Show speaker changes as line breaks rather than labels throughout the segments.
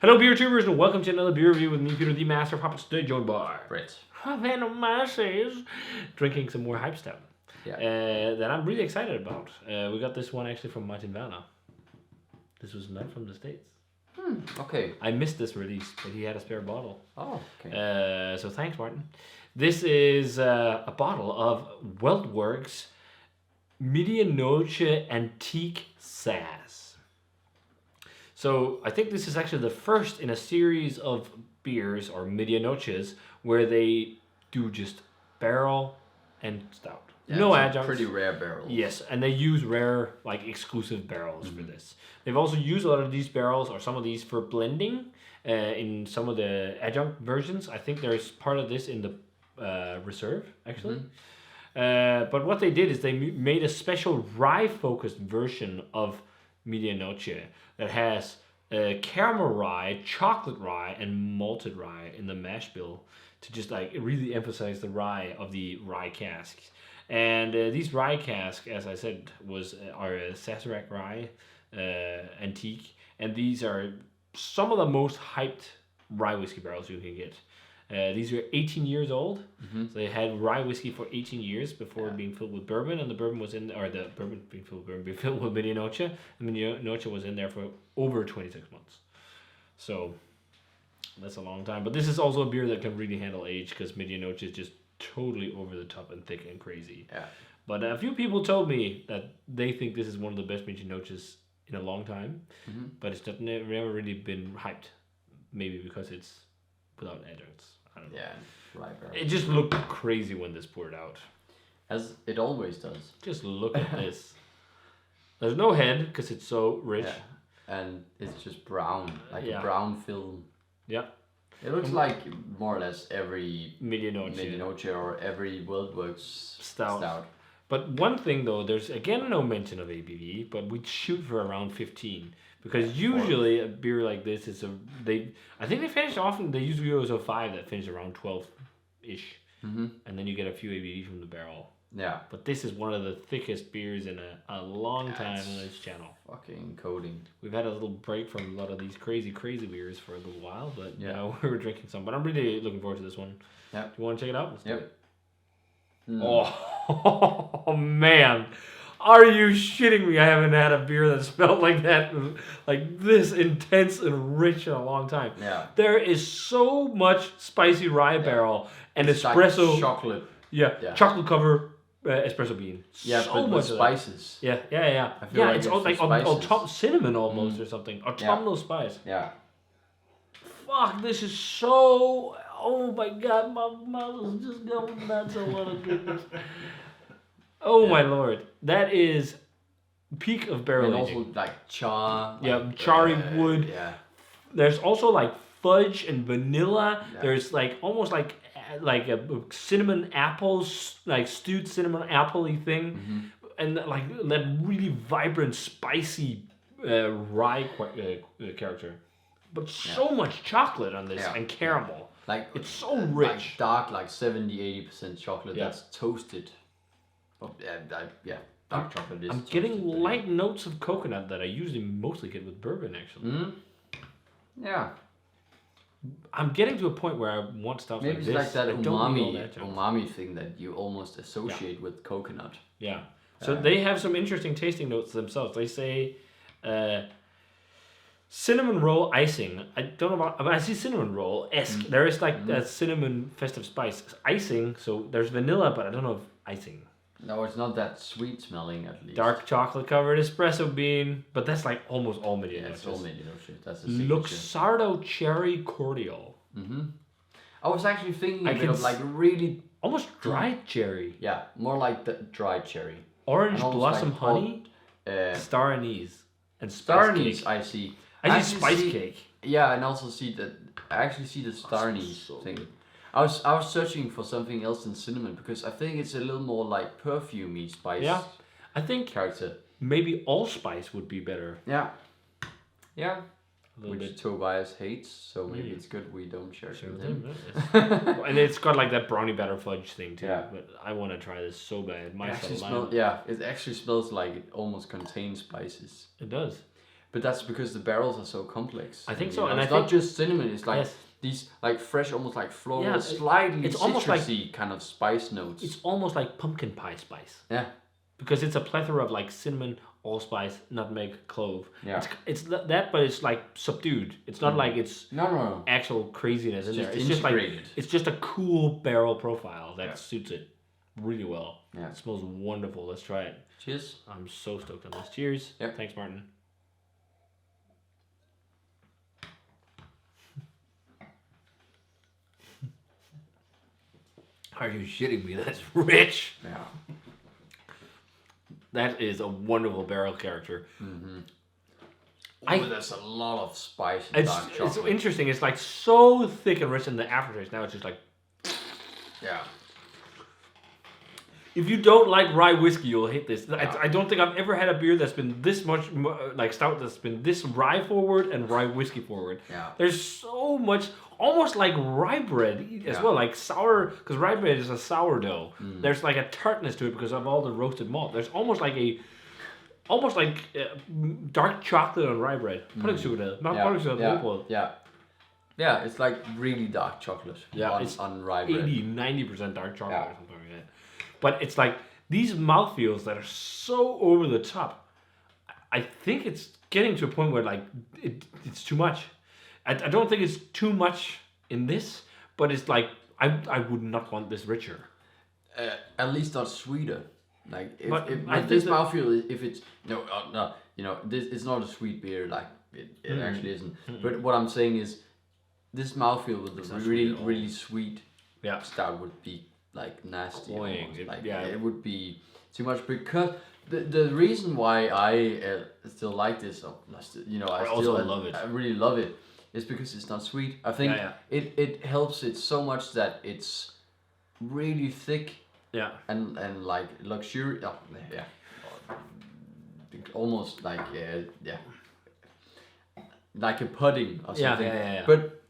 Hello, beer tubers, and welcome to another beer review with me, Peter, the Master of Hoppers. Today, joined by
Brett.
Van Masses, drinking some more hype stout. That I'm really excited about. We got this one actually from Martin Werner. This was not from the States.
Okay.
I missed this release, but he had a spare bottle.
Oh, okay.
So thanks, Martin. This is a bottle of WeldWerks Medianoche Antique Sass. So I think this is actually the first in a series of beers or Medianoches where they do just barrel and stout.
Yeah,
no adjuncts.
Pretty rare barrels.
Yes, and they use rare, like exclusive barrels for this. They've also used a lot of these barrels or some of these for blending in some of the adjunct versions. I think there's part of this in the Reserve, actually. But what they did is they made a special rye-focused version of Medianoche that has caramel rye, chocolate rye, and malted rye in the mash bill to just like really emphasize the rye of the rye casks. And these rye casks, as I said, are a Sazerac rye antique, and these are some of the most hyped rye whiskey barrels you can get. These are 18 years old, so they had rye whiskey for 18 years before being filled with bourbon, and the bourbon was in, or the bourbon being filled with bourbon, being filled with Medianoche, and Medianoche was in there for over 26 months. So that's a long time. But this is also a beer that can really handle age because Medianoche is just totally over the top and thick and crazy.
Yeah.
But a few people told me that they think this is one of the best Medianoches in a long time, but it's never really been hyped. Maybe because it's without adjuncts. I don't know.
Yeah, rye barrel.
It just looked crazy when this poured out.
As it always does.
Just look at this. There's no head because it's so rich.
Yeah. And it's just brown, like a brown film.
Yeah.
It looks like more or less every
Medianoche
or every WeldWerks stout.
But one thing though, there's again no mention of ABV, but we shoot for around 15 because usually a beer like this is I think they finish often. They use Euros 05 that finish around 12-ish, and then you get a few ABV from the barrel.
Yeah.
But this is one of the thickest beers in a long time on this channel.
Fucking coating.
We've had a little break from a lot of these crazy beers for a little while, but now we're drinking some. But I'm really looking forward to this one. Yeah. Do you want to check it out? Let's do it. Oh, man. Are you shitting me? I haven't had a beer that smelled like that, like this intense and rich in a long time.
Yeah.
There is so much spicy rye barrel and it's espresso.
Like chocolate.
Yeah. Chocolate cover espresso bean.
Yeah,
so
but
much
with spices.
Yeah.
I feel like
it's like on top cinnamon almost or something. Autumnal spice.
Yeah.
Fuck, this is so... Oh my god, my mouth is just going nuts. I want to get this. Oh my lord. That is peak of barrel aging.
And also like char.
Like, charry wood.
Yeah.
There's also like fudge and vanilla.
Yeah.
There's like almost like a cinnamon apples, like stewed cinnamon apple-y thing. And like that really vibrant, spicy rye character. But so much chocolate on this and caramel.
Like
it's so rich.
Like dark, like 70-80% chocolate that's toasted. Oh, dark chocolate is
I'm
toasted,
getting light notes of coconut that I usually mostly get with bourbon, actually.
Yeah.
I'm getting to a point where I want stuff
Maybe
like
it's
this.
like that umami thing that you almost associate with coconut.
Yeah. So they have some interesting tasting notes themselves. They say cinnamon roll icing. I don't know about... I see cinnamon roll-esque. There is like a cinnamon festive spice. Icing, so there's vanilla, but I don't know if icing.
No, it's not that sweet smelling at least.
Dark chocolate covered espresso bean, but that's like almost all Medianoche.
Yeah, it's all Medianoche. That's a signature.
Luxardo cherry cordial.
I was actually thinking a bit of like really...
Almost dried cherry.
Yeah, more like the dried cherry.
Orange blossom honey, star anise, and
star
spice
anise.
cake.
I
see spice cake.
Yeah, and also I actually see the star anise thing. I was searching for something else than cinnamon because I think it's a little more like perfumey spice.
Yeah, I think
character.
Maybe allspice would be better.
Yeah. Yeah.
Which
Tobias hates, so maybe it's good we don't share it with him.
And it's got like that brownie batter fudge thing too.
Yeah.
But I want to try this so bad.
It actually smells like it almost contains spices.
It does.
But that's because the barrels are so complex.
I think
You
so,
know,
and
it's
I
not just cinnamon. It's like
Yes.
these like fresh, almost like floral,
Yeah,
slightly
it's almost like-
citrusy kind of spice notes.
It's almost like pumpkin pie spice.
Yeah.
Because it's a plethora of like cinnamon, allspice, nutmeg, clove.
Yeah.
It's that, but it's like subdued. It's not like it's
No.
actual craziness in there.
just
It's just like
integrated.
it's just a cool barrel profile that suits it really well.
Yeah.
It smells wonderful. Let's try it.
Cheers.
I'm so stoked on this. Cheers.
Yep.
Thanks, Martin. Are you shitting me? That's rich.
Yeah.
That is a wonderful barrel character.
There's a lot of spice in dark chocolate.
It's so interesting. It's like so thick and rich in the aftertaste. Now it's just like,
Yeah.
if you don't like rye whiskey, you'll hate this. I don't think I've ever had a beer that's been this much like stout that's been this rye forward and rye whiskey forward.
Yeah.
There's so much, almost like rye bread as well, like sour, because rye bread is a sourdough. There's like a tartness to it because of all the roasted malt. There's almost like dark chocolate on rye bread.
Yeah, it's like really dark chocolate
it's
on rye bread.
80-90% dark chocolate or something like that. But it's like these mouthfeels that are so over the top. I think it's getting to a point where like it's too much. I don't think it's too much in this, but it's like I would not want this richer.
At least not sweeter. Like if
I
this
think
mouthfeel, if it's this it's not a sweet beer. Like it actually isn't. But what I'm saying is, this mouthfeel with the really sweet stout would be like nasty. It would be too much, because the reason why I still like this,
love it.
I really love it, is because it's not sweet. I think it helps it so much that it's really thick.
Yeah.
And like luxurious. Almost like like a pudding or something.
Yeah.
But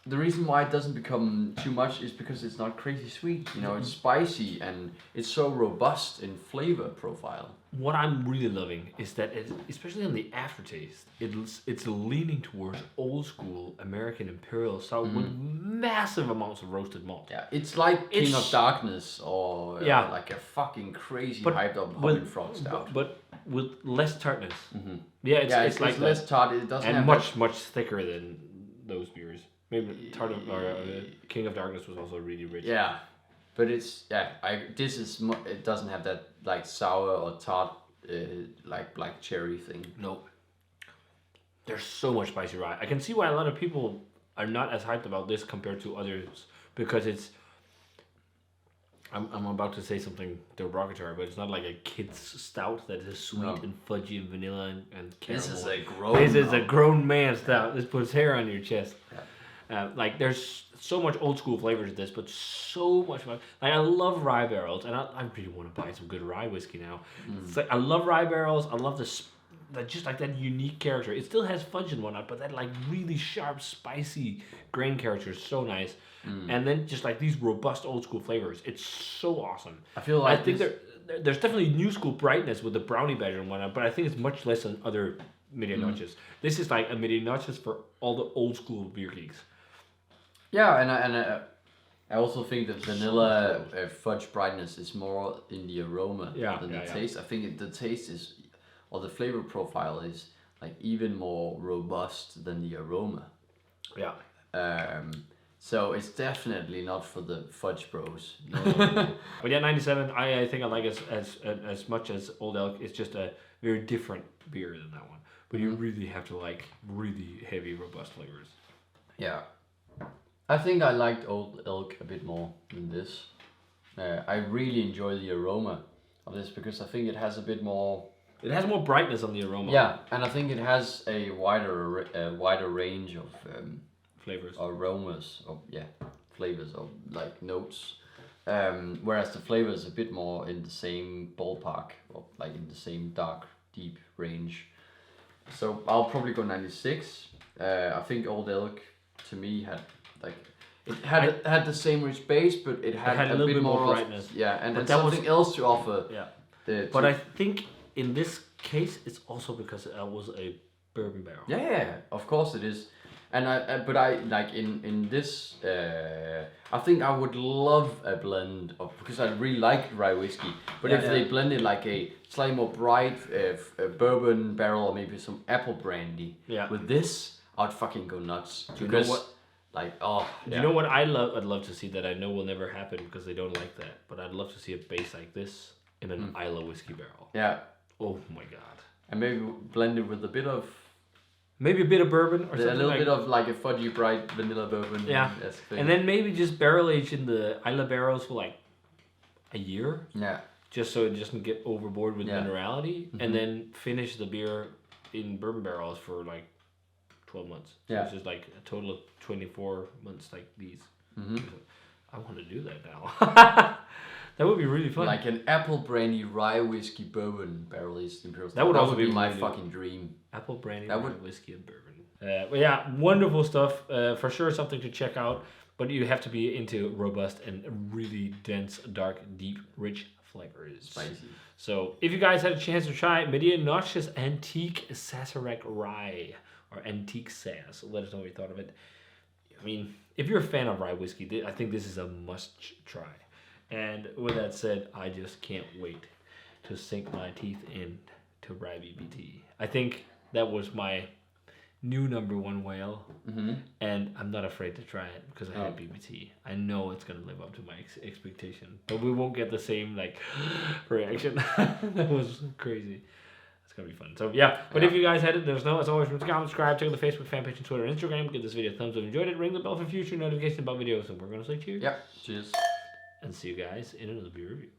the reason why it doesn't become too much is because it's not crazy sweet. It's spicy and it's so robust in flavor profile.
What I'm really loving is that, especially on the aftertaste, it's leaning towards old school American Imperial stout with massive amounts of roasted malt.
Yeah, it's like King of Darkness or like a fucking crazy hyped up Hoppin' Frog stout.
But with less tartness.
Yeah,
it's like
less tart. It doesn't have
much thicker than those beers. Maybe King of Darkness was also really rich.
Yeah, but it's it doesn't have that like sour or tart like black cherry thing.
No. There's so much spicy rye. I can see why a lot of people are not as hyped about this compared to others, because it's. I'm about to say something derogatory, but it's not like a kid's stout that is sweet and fudgy and vanilla and caramel.
This is a
grown man stout. This puts hair on your chest. Yeah. Like there's so much old school flavor to this, but so much like I love rye barrels, and I really want to buy some good rye whiskey now. It's like I love rye barrels. I love that just like that unique character. It still has fudge and whatnot, but that like really sharp, spicy grain character is so nice. And then just like these robust old school flavors, it's so awesome.
I feel like
I think there's definitely new school brightness with the brownie badger and whatnot, but I think it's much less than other Medianoches. This is like a Medianoches for all the old school beer geeks.
Yeah, and I also think that vanilla fudge brightness is more in the aroma than the taste. I think the taste is, or the flavor profile is like even more robust than the aroma.
Yeah.
So it's definitely not for the fudge bros. No.
But yeah, 97. I think I like it as much as Old Elk. It's just a very different beer than that one. But you really have to like really heavy, robust flavors.
Yeah. I think I liked Old Elk a bit more than this. I really enjoy the aroma of this because I think it has a bit more.
It has more brightness on the aroma.
Yeah, and I think it has a wider range of
flavors,
aromas, or flavors of like notes. Whereas the flavor is a bit more in the same ballpark, or like in the same dark, deep range. So I'll probably go 96. I think Old Elk to me had like it had the same rich base, but it had a little bit more brightness. And something else to offer.
Yeah. But I think in this case, it's also because I was a bourbon barrel.
Yeah, of course it is. And I like in this. I think I would love a blend of, because I really like rye whiskey. But if they blended like a slightly more bright bourbon barrel or maybe some apple brandy with this, I'd fucking go nuts.
You know what?
Like
You know what I'd love to see that I know will never happen because they don't like that. But I'd love to see a base like this in an Islay whiskey barrel.
Yeah.
Oh my god.
And maybe blended with a bit of.
Maybe a bit of bourbon or something.
A little bit of like a fudgy bright vanilla bourbon.
Yeah. And then maybe just barrel age in the Islay barrels for like a year.
Yeah.
Just so it doesn't get overboard with minerality. And then finish the beer in bourbon barrels for like 12 months. So it's just like a total of 24 months like these. I want to do that now. That would be really fun.
Like an apple brandy rye whiskey bourbon barrel aged Imperial.
That would also be
my
really
fucking dream.
Apple brandy, rye whiskey, and bourbon. But yeah, wonderful stuff. For sure, something to check out. But you have to be into robust and really dense, dark, deep, rich flavors.
Spicy.
So if you guys had a chance to try Medianoche's Antique Sazerac Rye, or Antique Sass, let us know what you thought of it. I mean, if you're a fan of rye whiskey, I think this is a must try. And with that said, I just can't wait to sink my teeth into rye BBT. I think that was my new #1 whale, and I'm not afraid to try it because I had BBT. I know it's gonna live up to my expectation, but we won't get the same like reaction. That was crazy. It's gonna be fun. So yeah, but if you guys had it, let us know. As always, comment, subscribe, check out the Facebook fan page and Twitter and Instagram. Give this video a thumbs up if you enjoyed it. Ring the bell for future notifications about videos, and we're gonna say cheers.
Yep. Cheers.
And see you guys in another beer review.